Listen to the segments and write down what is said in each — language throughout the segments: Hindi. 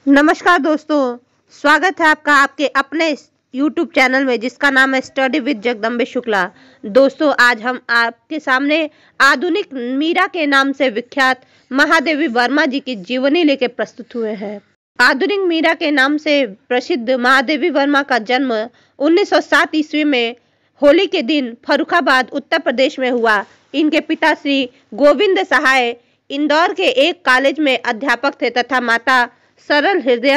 नमस्कार दोस्तों, स्वागत है आपका आपके अपने YouTube चैनल में जिसका नाम है स्टडी विद जगदम्बे शुक्ला। दोस्तों, आज हम आपके सामने आधुनिक मीरा के नाम से विख्यात महादेवी वर्मा जी की जीवनी लेके प्रस्तुत हुए हैं। आधुनिक मीरा के नाम से प्रसिद्ध महादेवी वर्मा का जन्म 1907 ईस्वी में होली के दिन फर्रुखाबाद उत्तर प्रदेश में हुआ। इनके पिता श्री गोविंद सहाय इंदौर के एक कॉलेज में अध्यापक थे तथा माता सरल हृदय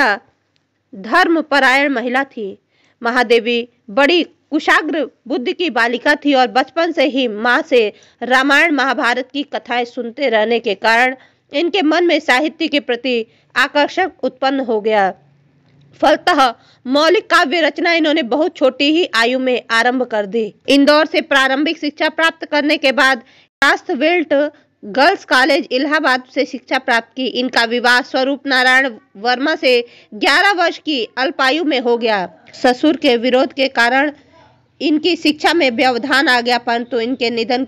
धर्मपरायण महिला थी। महादेवी बड़ी कुशाग्र बुद्धि की बालिका थी और बचपन से ही माँ से रामायण महाभारत की कथाएं सुनते रहने के कारण इनके मन में साहित्य के प्रति आकर्षण उत्पन्न हो गया। फलतः मौलिक काव्य रचना इन्होंने बहुत छोटी ही आयु में आरंभ कर दी। इंदौर से प्रारंभिक शिक्षा प्राप्त करने के बाद कास्थवेल्ट गर्ल्स कॉलेज इलाहाबाद से शिक्षा प्राप्त की। इनका विवाह स्वरूप नारायण वर्मा से 11 वर्ष की अल्पायु में हो गया। ससुर के विरोध के कारण इनकी शिक्षा में व्यवधान आ गया, परंतु उनके निधन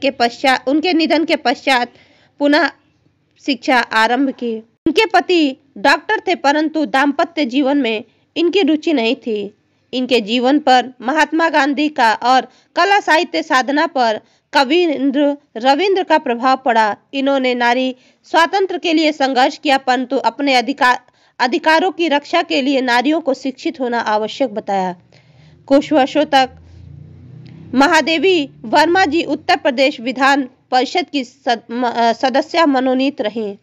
के पश्चात पुनः शिक्षा आरंभ की। इनके पति डॉक्टर थे, परंतु दाम्पत्य जीवन में इनकी रुचि नहीं थी। इनके जीवन पर महात्मा गांधी का और कला साहित्य साधना पर कवि रविंद्र का प्रभाव पड़ा। इन्होंने नारी स्वातंत्र्य के लिए संघर्ष किया, परंतु अपने अधिकारों की रक्षा के लिए नारियों को शिक्षित होना आवश्यक बताया। कुछ वर्षों तक महादेवी वर्मा जी उत्तर प्रदेश विधान परिषद की सदस्य मनोनीत रहीं।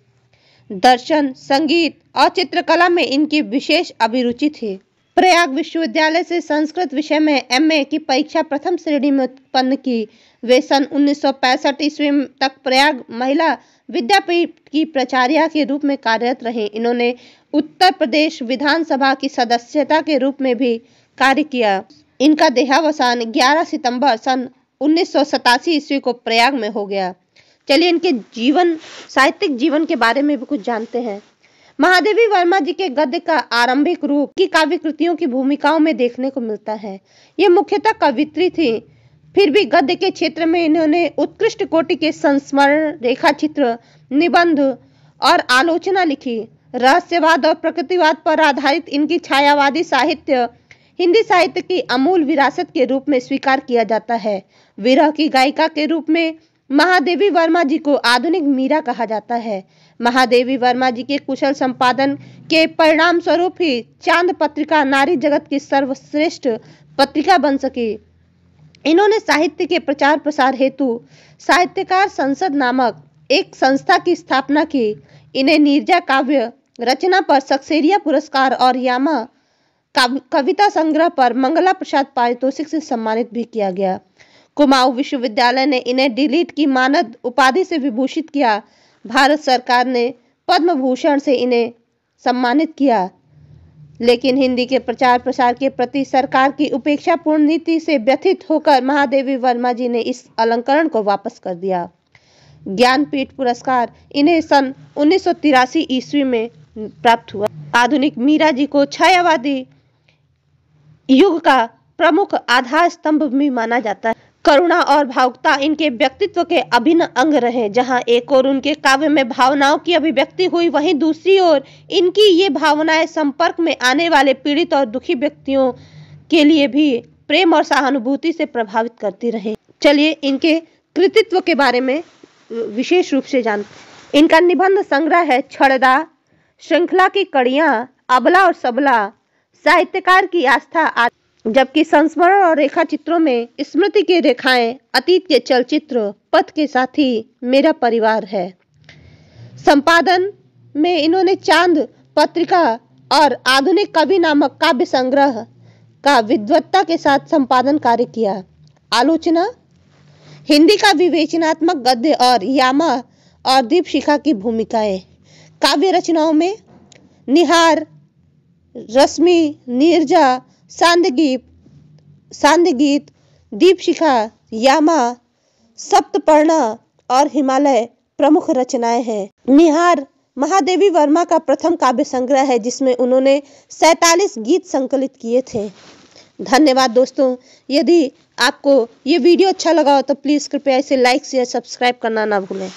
दर्शन, संगीत और चित्रकला में इनकी विशेष अभिरुचि थी। प्रयाग विश्वविद्यालय से संस्कृत विषय में MA की परीक्षा प्रथम श्रेणी में उत्पन्न की। वे सन 1965 ईस्वी तक प्रयाग महिला विद्यापीठ की प्राचार्य के रूप में कार्यरत रहे। इन्होंने उत्तर प्रदेश विधानसभा की सदस्यता के रूप में भी कार्य किया। इनका देहावसान 11 सितंबर सन 1987 ईस्वी को प्रयाग में हो गया। चलिए इनके साहित्यिक जीवन के बारे में भी कुछ जानते हैं। महादेवी वर्मा जी के गद्य का आरंभिक रूप की काव्य कृतियों की भूमिकाओं में देखने को मिलता है। ये मुख्यतः कवित्री थी, फिर भी गद्य के क्षेत्र में इन्होंने उत्कृष्ट कोटि के संस्मरण, रेखाचित्र, निबंध और आलोचना लिखी। रहस्यवाद और प्रकृतिवाद पर आधारित इनकी छायावादी साहित्य हिंदी साहित्य की अमूल विरासत के रूप में स्वीकार किया जाता है। विरह की गायिका के रूप में महादेवी वर्मा जी को आधुनिक मीरा कहा जाता है। महादेवी वर्मा जी के कुशल संपादन के परिणाम स्वरूप ही चांद पत्रिका नारी जगत की सर्वश्रेष्ठ पत्रिका बन सकी। इन्होंने साहित्य के प्रचार प्रसार हेतु साहित्यकार संसद नामक एक संस्था की स्थापना की। इन्हें नीरजा काव्य रचना पर सक्सेरिया पुरस्कार और यामा कविता संग्रह पर मंगला प्रसाद पारितोषिक से सम्मानित भी किया गया। कुमाऊं विश्वविद्यालय ने इन्हें डिलीट की मानद उपाधि से विभूषित किया। भारत सरकार ने पद्म भूषण से इन्हें सम्मानित किया, लेकिन हिंदी के प्रचार प्रसार के प्रति सरकार की उपेक्षापूर्ण नीति से व्यथित होकर महादेवी वर्मा जी ने इस अलंकरण को वापस कर दिया। ज्ञानपीठ पुरस्कार इन्हें सन 1983 ईस्वी में प्राप्त हुआ। आधुनिक मीरा जी को छायावादी युग का प्रमुख आधार स्तंभ भी माना जाता है। करुणा और भावुकता इनके व्यक्तित्व के अभिन्न अंग रहे। जहां एक ओर उनके काव्य में भावनाओं की अभिव्यक्ति हुई, वहीं दूसरी ओर इनकी ये भावनाएं संपर्क में आने वाले पीड़ित और दुखी व्यक्तियों के लिए भी प्रेम और सहानुभूति से प्रभावित करती रहे। चलिए इनके कृतित्व के बारे में विशेष रूप से जानते। इनका निबंध संग्रह है छड़दा, श्रृंखला की कड़ियां, अबला और सबला, साहित्यकार की आस्था, जबकि संस्मरण और रेखा चित्रों में स्मृति की रेखाएं, अतीत के चलचित्र, पथ के साथी, मेरा परिवार है। संपादन में इन्होंने चांद पत्रिका और आधुनिक कवि नामक काव्य संग्रह का विद्वत्ता के साथ संपादन कार्य किया। आलोचना, हिंदी का विवेचनात्मक गद्य और यामा और दीपशिखा की भूमिकाएं। काव्य रचनाओं में निहार, रश्मि, नीरजा, सांध्य गीत, दीपशिखा, यामा, सप्तपर्णा और हिमालय प्रमुख रचनाएं हैं। निहार महादेवी वर्मा का प्रथम काव्य संग्रह है जिसमें उन्होंने 47 गीत संकलित किए थे। धन्यवाद दोस्तों। यदि आपको ये वीडियो अच्छा लगा हो तो प्लीज़ कृपया इसे लाइक, शेयर, सब्सक्राइब करना ना भूलें।